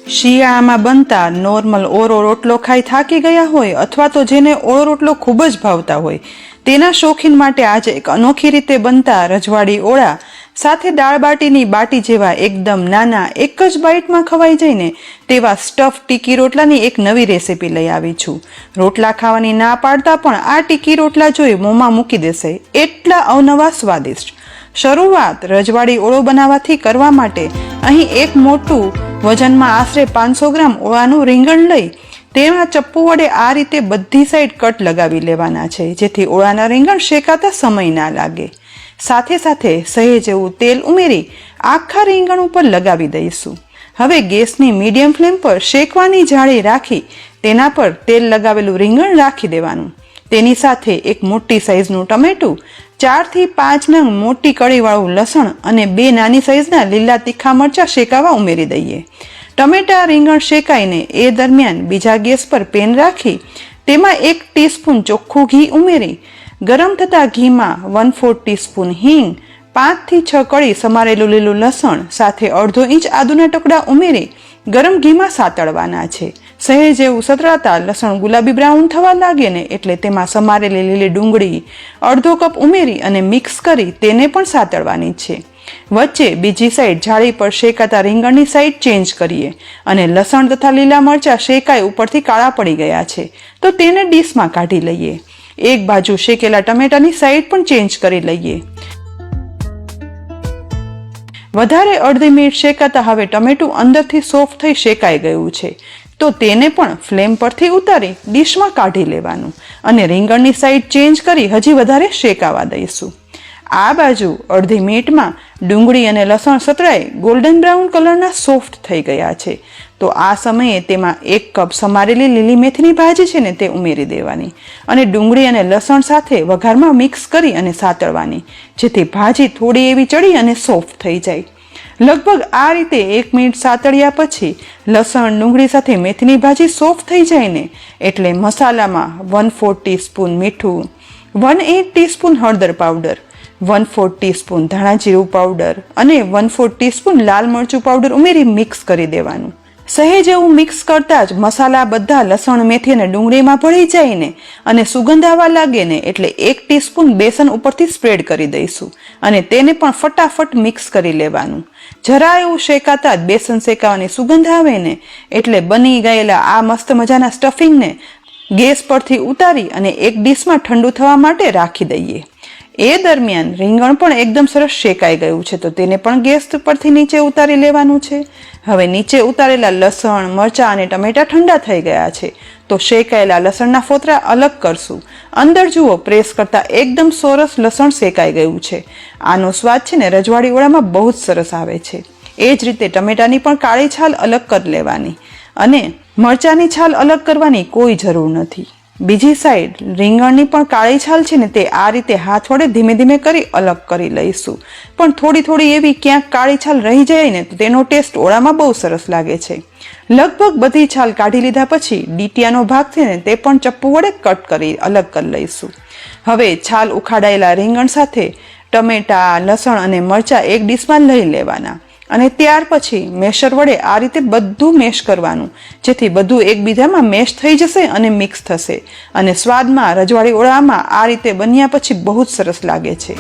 શિયાળામાં બનતા નોર્મલ ઓરો રોટલો ખાઈ થાકી ગયા હોય અથવા તો જેને ઓરો રોટલો ખૂબ જ ભાવતા હોય તેના શોખીન માટે આજે એક અનોખી રીતે બનતા રજવાડી ઓળા સાથે દાળ બાટીની બાટી જેવા એકદમ નાના એક જ બાઈટમાં ખવાઈ જઈને તેવા સ્ટફ ટીકી રોટલાની એક નવી રેસીપી લઈ આવી છું. રોટલા ખાવાની ના પાડતા પણ આ ટીકી રોટલા જોઈ મોંમાં મૂકી દેશે એટલા અવનવા સ્વાદિષ્ટ. શરૂઆત રજવાડી ઓળો બનાવવાથી કરવા માટે અહીં એક મોટું વજનમાં આશરે 500 ગ્રામ ઓળાનું રીંગણ લઈ તેમાં ચપ્પુ વડે આ રીતે બધી સાઈડ કટ લગાવી લેવાના છે, જેથી ઓળાના રીંગણ શેકાતા સમય ના લાગે. સાથે સાથે સહેજ એવું તેલ ઉમેરી આખા રીંગણ ઉપર લગાવી દઈશું. હવે ગેસની મીડિયમ ફ્લેમ પર શેકવાની જાળી રાખી તેના પર તેલ લગાવેલું રીંગણ રાખી દેવાનું. તેની સાથે એક મોટી સાઈઝનું ટમેટું, 4 થી 5 નંગ મોટી કળીવાળું લસણ અને 2 નાની સાઈઝના લીલા તીખા મરચાં શેકાવા ઉમેરી દઈએ. ટમેટા રીંગણ શેકાઈને એ દરમિયાન બીજા ગેસ પર પેન રાખી તેમાં 1 ટીસ્પૂન ચોખ્ખું ઘી ઉમેરી ગરમ થતા ઘીમાં 1/4 ટીસ્પૂન હિંગ, 5 થી 6 કળી સમારેલું લીલું લસણ સાથે અડધો ઇંચ આદુના ટુકડા ઉમેરી ગરમ ઘીમાં સાતળવાના છે. સહેજ એવું સતળાતા લસણ ગુલાબી બ્રાઉન થવા લાગે ને એટલે તેમાં સમારેલી લીલી ડુંગળી અડધો કપ ઉમેરી અને મિક્સ કરી તેને પણ સાતળવાની છે. વચ્ચે બીજી સાઈડ જાળી પર શેકાતા રીંગણની સાઈડ ચેન્જ કરીએ અને લસણ તથા લીલા મરચાં શેકાઈ ઉપરથી કાળા પડી ગયા છે તો તેને ડીશમાં કાઢી લઈએ. એક બાજુ શેકેલા ટમેટાની સાઈડ પણ ચેન્જ કરી લઈએ. વધારે અડધી મિનિટ શેકાતા હવે ટમેટું અંદરથી સોફ્ટ થઈ શેકાઈ ગયું છે તો તેને પણ ફ્લેમ પરથી ઉતારી ડીશમાં કાઢી લેવાનું અને રીંગણની સાઈડ ચેન્જ કરી હજી વધારે શેકાવા દઈશું. આ બાજુ અડધી મિનિટમાં ડુંગળી અને લસણ સતળાઈ ગોલ્ડન બ્રાઉન કલરના સોફ્ટ થઈ ગયા છે તો આ સમયે તેમાં 1 કપ સમારેલી લીલી મેથીની ભાજી છે ને તે ઉમેરી દેવાની અને ડુંગળી અને લસણ સાથે વઘારમાં મિક્સ કરી અને સાતળવાની, જેથી ભાજી થોડી એવી ચડી અને સોફ્ટ થઈ જાય. લગભગ આ રીતે 1 મિનિટ સાતળ્યા પછી લસણ ડુંગળી સાથે મેથીની ભાજી સોફ્ટ થઈ જાય ને એટલે મસાલામાં 1/4 ટીસ્પૂન મીઠું, 1/8 ટીસ્પૂન હળદર પાવડર, 1/4 ટીસ્પૂન ધાણા જીરું પાવડર અને 1/4 ટીસ્પૂન લાલ મરચું પાવડર ઉમેરી મિક્સ કરી દેવાનું. સહેજ એવું મિક્સ કરતા જ મસાલા બધા લસણ મેથી અને ડુંગળીમાં ભળી જાય ને અને સુગંધ આવવા લાગે ને એટલે 1 ટીસ્પૂન બેસન ઉપરથી સ્પ્રેડ કરી દઈશું અને તેને પણ ફટાફટ મિક્સ કરી લેવાનું. જરા એવું શેકાતા જ બેસન શેકાવાની સુગંધ આવે ને એટલે બની ગયેલા આ મસ્ત મજાના સ્ટફિંગને ગેસ પરથી ઉતારી અને એક ડીશમાં ઠંડુ થવા માટે રાખી દઈએ. એ દરમિયાન રીંગણ પણ એકદમ સરસ શેકાઈ ગયું છે તો તેને પણ ગેસ પરથી નીચે ઉતારી લેવાનું છે. હવે નીચે ઉતારેલા લસણ, મરચાં અને ટમેટા ઠંડા થઈ ગયા છે તો શેકાયેલા લસણના ફોતરા અલગ કરશું. અંદર જુઓ પ્રેસ કરતા એકદમ સરસ લસણ શેકાઈ ગયું છે. આનો સ્વાદ છે ને રજવાડી ઓળામાં બહુ જ સરસ આવે છે. એ જ રીતે ટમેટાની પણ કાળી છાલ અલગ કરી લેવાની અને મરચાંની છાલ અલગ કરવાની કોઈ જરૂર નથી. બીજી સાઈડ રીંગણની પણ કાળી છાલ છે ને તે આ રીતે હાથ વડે ધીમે ધીમે કરી અલગ કરી લઈશું. પણ થોડી થોડી એવી ક્યાંક કાળી છાલ રહી જાય ને તો તેનો ટેસ્ટ ઓળામાં બહુ સરસ લાગે છે. લગભગ બધી છાલ કાઢી લીધા પછી ડીટીયાનો ભાગ છે ને તે પણ ચપ્પુ વડે કટ કરી અલગ કરી લઈશું. હવે છાલ ઉખાડાયેલા રીંગણ સાથે ટમેટા, લસણ અને મરચાં એક ડીશમાં લઈ લેવાના અને ત્યાર પછી મેશર વડે આ રીતે બધું મેશ કરવાનું, જેથી બધું એકબીજામાં મેશ થઈ જશે અને મિક્સ થશે અને સ્વાદમાં રજવાડી ઓળામાં આ રીતે બન્યા પછી બહુ જ સરસ લાગે છે.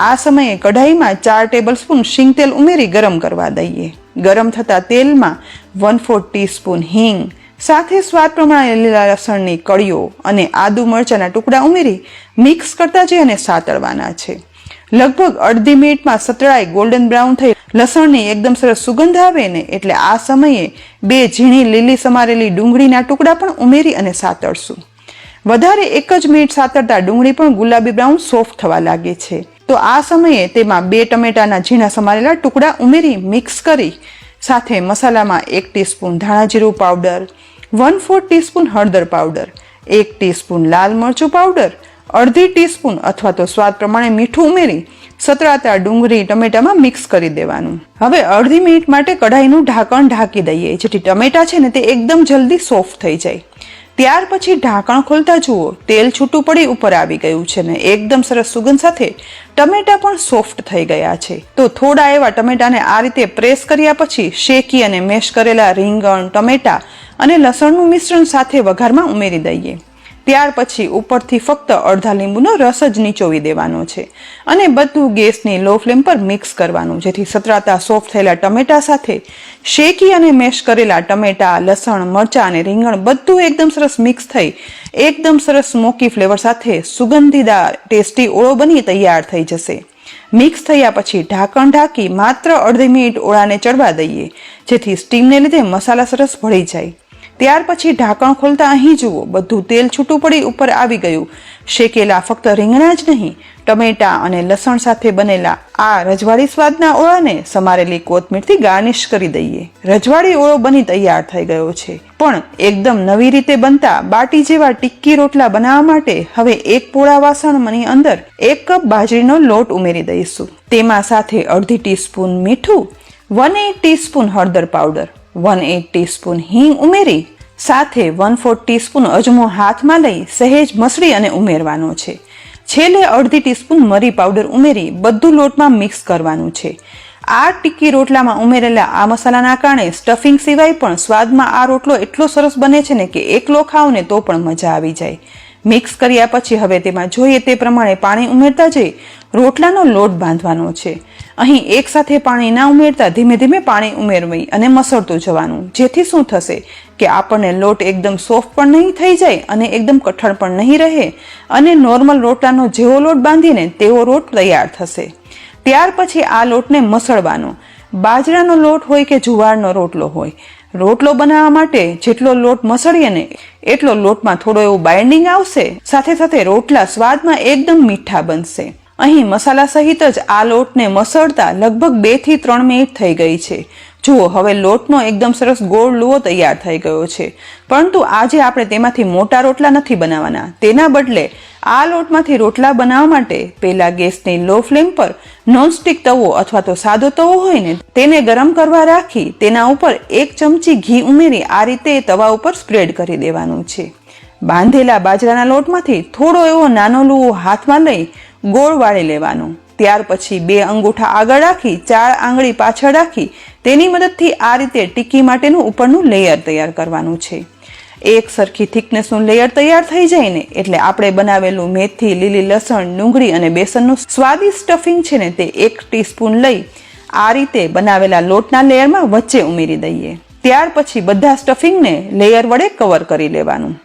આ સમયે કઢાઈમાં 4 ટેબલસ્પૂન શીંગ તેલ ઉમેરી ગરમ કરવા દઈએ. ગરમ થતા તેલમાં 1/4 ટીસ્પૂન હિંગ સાથે સ્વાદ પ્રમાણે લીલા લસણની કળીઓ અને આદુ મરચાંના ટુકડા ઉમેરી મિક્સ કરતા જઈ અને સાતળવાના છે. લગભગ અડધી મિનિટમાં સતળાઈ ગોલ્ડન બ્રાઉન થઈ લસણની એકદમ સરસ સુગંધ આવે ને એટલે આ સમયે 2 ઝીણી લીલી સમારેલી ડુંગળીના ટુકડા પણ ઉમેરી અને સાતળશું. વધારે 1 જ મિનિટ સાતળતા ડુંગળી પણ ગુલાબી બ્રાઉન સોફ્ટ થવા લાગે છે તો આ સમયે તેમાં 2 ટમેટાના ઝીણા સમારેલા ટુકડા ઉમેરી મિક્સ કરી સાથે મસાલામાં 1 ટીસ્પૂન ધાણા જીરું પાવડર, 1/4 ટીસ્પૂન હળદર પાવડર, 1 ટીસ્પૂન લાલ મરચું પાવડર, અડધી ટીસ્પૂન અથવા તો સ્વાદ પ્રમાણે મીઠું ઉમેરી સતળાતા ડુંગળી ટમેટામાં મિક્સ કરી દેવાનું. હવે અડધી મિનિટ માટે કઢાઈનું ઢાંકણ ઢાંકી દઈએ જેથી ટમેટા છે ને તે એકદમ જલ્દી સોફ્ટ થઈ જાય. ત્યાર પછી ઢાંકણ ખોલતા જુઓ તેલ છૂટું પડી ઉપર આવી ગયું છે ને એકદમ સરસ સુગંધ સાથે ટમેટા પણ સોફ્ટ થઈ ગયા છે. તો થોડા એવા ટમેટાને આ રીતે પ્રેસ કર્યા પછી શેકી અને મેશ કરેલા રીંગણ, ટમેટા અને લસણનું મિશ્રણ સાથે વઘારમાં ઉમેરી દઈએ. ત્યાર પછી ઉપરથી ફક્ત અડધા લીંબુનો રસ જ નીચોવી દેવાનો છે અને બધું ગેસની લો ફ્લેમ પર મિક્સ કરવાનું, જેથી સતરાતા સોફ્ટ થયેલા ટમેટા સાથે શેકી અને મેશ કરેલા ટમેટા, લસણ, મરચાં અને રીંગણ બધું એકદમ સરસ મિક્સ થઈ એકદમ સરસ સ્મોકી ફ્લેવર સાથે સુગંધીદાર ટેસ્ટી ઓળો બની તૈયાર થઈ જશે. મિક્સ થયા પછી ઢાંકણ ઢાંકી માત્ર અડધી મિનિટ ઓળાને ચડવા દઈએ, જેથી સ્ટીમને લીધે મસાલા સરસ ભળી જાય. ત્યાર પછી ઢાંકણ ખોલતા અહીં જુઓ બધું તેલ છૂટું પડી ઉપર આવી ગયું. શેકેલા ફક્ત રીંગણા જ નહીં, ટમેટા અને લસણ સાથે બનેલા આ રજવાડી સ્વાદના ઓળાને સમારેલી કોથમીરથી ગાર્નિશ કરી દઈએ. રજવાડી ઓળો બની તૈયાર થઈ ગયો છે. પણ એકદમ નવી રીતે બનતા બાટી જેવા ટિક્કી રોટલા બનાવવા માટે હવે એક પોળા વાસણની અંદર 1 કપ બાજરીનો લોટ ઉમેરી દઈશું. તેમાં સાથે અડધી ટીસ્પૂન મીઠું, 1/8 ટીસ્પૂન હળદર પાવડર, 1/8 ટીસ્પૂન હિંગ ઉમેરી સાથે 1/4 ટીસ્પૂન અજમો હાથમાં લઈ સહેજ મસળી અને ઉમેરવાનો છે. છેલ્લે અડધી ટીસ્પૂન મરી પાવડર ઉમેરી બધું લોટમાં મિક્સ કરવાનું છે. આ ટિક્કી રોટલામાં ઉમેરેલા આ મસાલાના કારણે સ્ટફિંગ સિવાય પણ સ્વાદમાં આ રોટલો એટલો સરસ બને છે ને કે એકલો ખાવ ને તો પણ મજા આવી જાય. મિક્સ કર્યા પછી હવે તેમાં જોઈએ તે પ્રમાણે પાણી ઉમેરતા જઈ રોટલાનો લોટ બાંધવાનો છે. અહીં એક સાથે પાણી ના ઉમેરતા ધીમે ધીમે પાણી ઉમેરવી અને મસળતું જવાનું, જેથી શું થશે કે આપણને લોટ એકદમ સોફ્ટ પણ નહીં થઈ જાય અને એકદમ કઠણ પણ નહીં રહે અને નોર્મલ રોટલાનો જેવો લોટ બાંધીને તેવો રોટ તૈયાર થશે. ત્યાર પછી આ લોટને મસળવાનો. બાજરાનો લોટ હોય કે જુવારનો રોટલો હોય, રોટલો બનાવવા માટે જેટલો લોટ મસળીએ ને એટલો લોટમાં થોડો એવું બાઇન્ડિંગ આવશે, સાથે સાથે રોટલા સ્વાદમાં એકદમ મીઠા બનશે. અહીં મસાલા સહિત જ આ લોટને મસળતા લગભગ 2 થી 3 મિનિટ થઈ ગઈ છે. જુઓ હવે લોટનો એકદમ સરસ ગોળ લુઓ તૈયાર થઈ ગયો છે. પરંતુ આજે આપણે તેમાંથી મોટા રોટલા નથી બનાવવાના. તેના બદલે આ લોટમાંથી રોટલા બનાવવા માટે પહેલા ગેસની લો ફ્લેમ પર નોનસ્ટિક તવો અથવા તો સાદો તવો હોય ને તેને ગરમ કરવા રાખી તેના ઉપર 1 ચમચી ઘી ઉમેરી આ રીતે તવા ઉપર સ્પ્રેડ કરી દેવાનું છે. બાંધેલા બાજરાના લોટમાંથી થોડો એવો નાનો લુઓ હાથમાં લઈ ગોળ વાળી લેવાનો. ત્યાર પછી 2 અંગૂઠા આગળ રાખી 4 આંગળી પાછળ રાખી તેની મદદથી આ રીતે ટિક્કી માટેનું ઉપરનું લેયર તૈયાર કરવાનું છે. એક સરખી થિકનેસનું લેયર તૈયાર થઈ જાય ને એટલે આપણે બનાવેલું મેથી, લીલી લસણ, ડુંગળી અને બેસનનું સ્વાદિષ્ટ સ્ટફિંગ છે ને તે 1 ટીસ્પૂન લઈ આ રીતે બનાવેલા લોટના લેયરમાં વચ્ચે ઉમેરી દઈએ. ત્યાર પછી બધા સ્ટફિંગને લેયર વડે કવર કરી લેવાનું.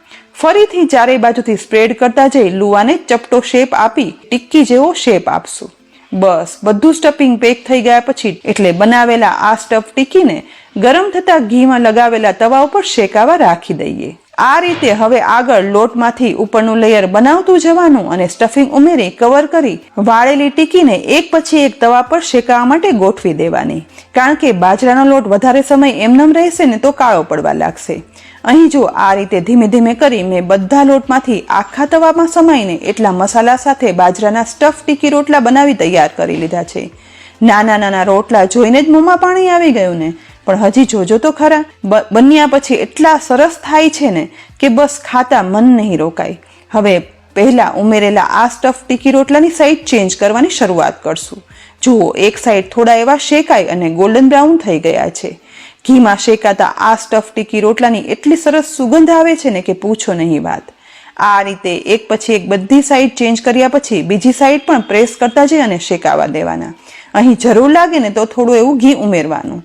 ફરીથી ચારે બાજુથી સ્પ્રેડ કરતા જઈ લુવાને ચપટો શેપ આપી ટિક્કી જેવો શેપ આપશું. બસ બધું સ્ટફિંગ પેક થઈ ગયા પછી એટલે બનાવેલા આ સ્ટફ ટિક્કીને ગરમ થતા ઘીમાં લગાવેલા તવા ઉપર શેકાવા રાખી દઈએ. આ રીતે હવે આગળ લોટમાંથી ઉપરનું લેયર બનાવતું જવાનું અને સ્ટફિંગ ઉમેરી કવર કરી વાળેલી ટિક્કીને એક પછી એક તવા પર શેકાવા માટે ગોઠવી દેવાની. કારણ કે બાજરાનો લોટ વધારે સમય એમનેમ રહેશે ને તો કાળો પડવા લાગશે. અહીં જો આ રીતે ધીમે ધીમે કરી મેં બધા લોટમાંથી આખા તવામાં સમાઈને એટલા મસાલા સાથે બાજરાના સ્ટફ ટિક્કી રોટલા બનાવી તૈયાર કરી લીધા છે. નાના નાના રોટલા જોઈને જ મોંમાં પાણી આવી ગયું ને, પણ હજી જોજો તો ખરા, બન્યા પછી એટલા સરસ થાય છે ને કે બસ ખાતા મન નહીં રોકાય. હવે પહેલા ઉમેરેલા આ સ્ટફ ટિક્કી રોટલાની સાઈડ ચેન્જ કરવાની શરૂઆત કરશું. જુઓ એક સાઈડ થોડા એવા શેકાય અને ગોલ્ડન બ્રાઉન થઈ ગયા છે. ઘીમાં શેકાતા આ સ્ટફ ટિક્કી રોટલાની એટલી સરસ સુગંધ આવે છે ને કે પૂછો નહીં વાત. આ રીતે એક પછી એક બધી સાઈડ ચેન્જ કર્યા પછી બીજી સાઈડ પણ પ્રેસ કરતા જઈ અને શેકાવા દેવાના. અહીં જરૂર લાગે ને તો થોડું એવું ઘી ઉમેરવાનું,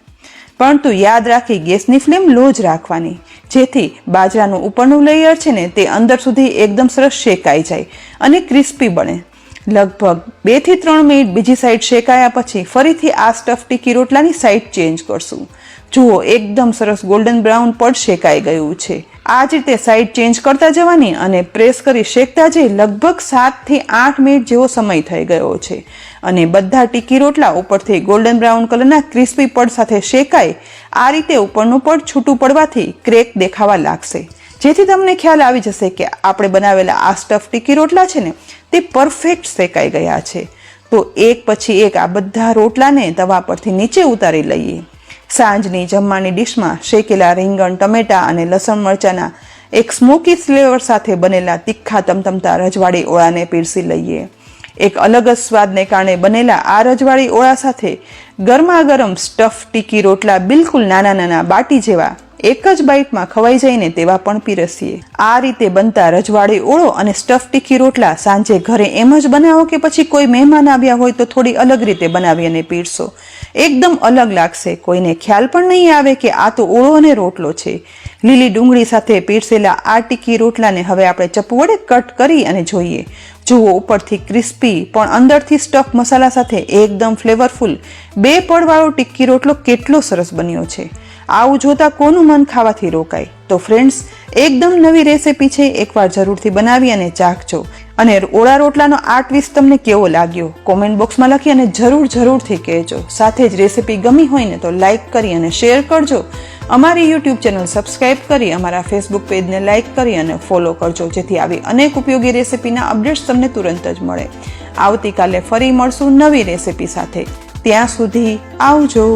પરંતુ યાદ રાખી ગેસની ફ્લેમ લો જ રાખવાની, જેથી બાજરાનું ઉપરનું લેયર છે ને તે અંદર સુધી એકદમ સરસ શેકાઈ જાય અને ક્રિસ્પી બને. લગભગ 2 થી 3 મિનિટ બીજી સાઈડ શેકાયા પછી ફરીથી આ સ્ટફ ટિક્કી રોટલાની સાઈડ ચેન્જ કરશું. જુઓ એકદમ સરસ ગોલ્ડન બ્રાઉન પડ શેકાઈ ગયું છે. આ જ રીતે સાઈડ ચેન્જ કરતા જવાની અને પ્રેસ કરી શેકતા જઈ લગભગ 7 થી 8 મિનિટ જેવો સમય થઈ ગયો છે અને બધા ટિક્કી રોટલા ઉપરથી ગોલ્ડન બ્રાઉન કલરના ક્રિસ્પી પડ સાથે શેકાય. આ રીતે ઉપરનું પડ છૂટું પડવાથી ક્રેક દેખાવા લાગશે, જેથી તમને ખ્યાલ આવી જશે કે આપણે બનાવેલા આ સ્ટફ ટિક્કી રોટલા છે ને તે પરફેક્ટ શેકાઈ ગયા છે. તો એક પછી એક આ બધા રોટલાને તવા પરથી નીચે ઉતારી લઈએ. સાંજની જમવાની ડીશમાં શેકેલા રીંગણ, ટમેટા અને લસણ મરચાના એક સ્મોકી ફ્લેવર સાથે બનેલા તીખા તમતમતા રજવાડી ઓળાને પીરસી લઈએ. એક અલગ જ સ્વાદને કારણે બનેલા આ રજવાડી ઓળા સાથે ગરમા ગરમ સ્ટફ ટીકી રોટલા બિલકુલ નાના નાના બાટી જેવા એક જ બાઈટમાં ખવાઈ જાય ને તેવા પણ પીરસીએ. આ રીતે બનતા રજવાડી ઓળો અને સ્ટફ ટીકી રોટલા સાંજે ઘરે એમ જ બનાવો કે પછી કોઈ મહેમાન આવ્યા હોય તો થોડી અલગ રીતે બનાવી અને પીરસો. એકદમ અલગ લાગશે, કોઈને ખ્યાલ પણ નહીં આવે કે આ તો ઓળો અને રોટલો છે. લીલી ડુંગળી સાથે પીરસેલા આ ટીકી રોટલાને હવે આપણે ચપ્પુ વડે કટ કરી અને જોઈએ. જુઓ, ઉપરથી ક્રિસ્પી પણ અંદરથી સ્ટફ મસાલા સાથે એકદમ ફ્લેવરફુલ 2 પડવાળો ટીકી રોટલો કેટલો સરસ બન્યો છે. આવું જોતા કોનું મન ખાવાથી રોકાય? તો ફ્રેન્ડ્સ, એકદમ નવી રેસીપી છે, એકવાર જરૂરથી બનાવી અને ચાખજો. અને ઓળા રોટલાનો આ ટ્વિસ્ટ તમને કેવો લાગ્યો કોમેન્ટ બોક્સમાં લખી અને જરૂરથી કહેજો. સાથે જ રેસીપી ગમી હોય ને તો લાઈક કરી અને શેર કરજો. અમારી યુટ્યુબ ચેનલ સબસ્ક્રાઇબ કરી અમારા ફેસબુક પેજને લાઈક કરી અને ફોલો કરજો, જેથી આવી અનેક ઉપયોગી રેસીપીના અપડેટ્સ તમને તુરંત જ મળે. આવતીકાલે ફરી મળશું નવી રેસીપી સાથે. ત્યાં સુધી આવજો.